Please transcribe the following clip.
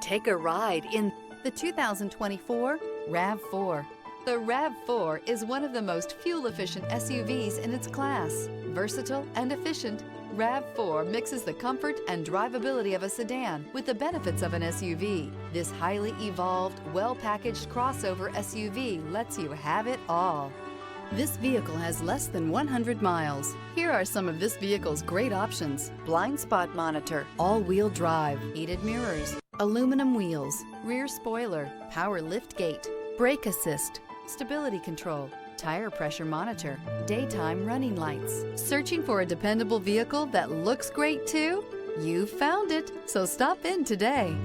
Take a ride in the 2024 RAV4. The RAV4 is one of the most fuel-efficient SUVs in its class. Versatile and efficient, RAV4 mixes the comfort and drivability of a sedan with the benefits of an SUV. This highly evolved, well-packaged crossover SUV lets you have it all. This vehicle has less than 100 miles. Here are some of this vehicle's great options: blind spot monitor, all-wheel drive, heated mirrors, aluminum wheels, rear spoiler, power lift gate, brake assist, stability control, tire pressure monitor, daytime running lights. Searching for a dependable vehicle that looks great too? You found it, so stop in today.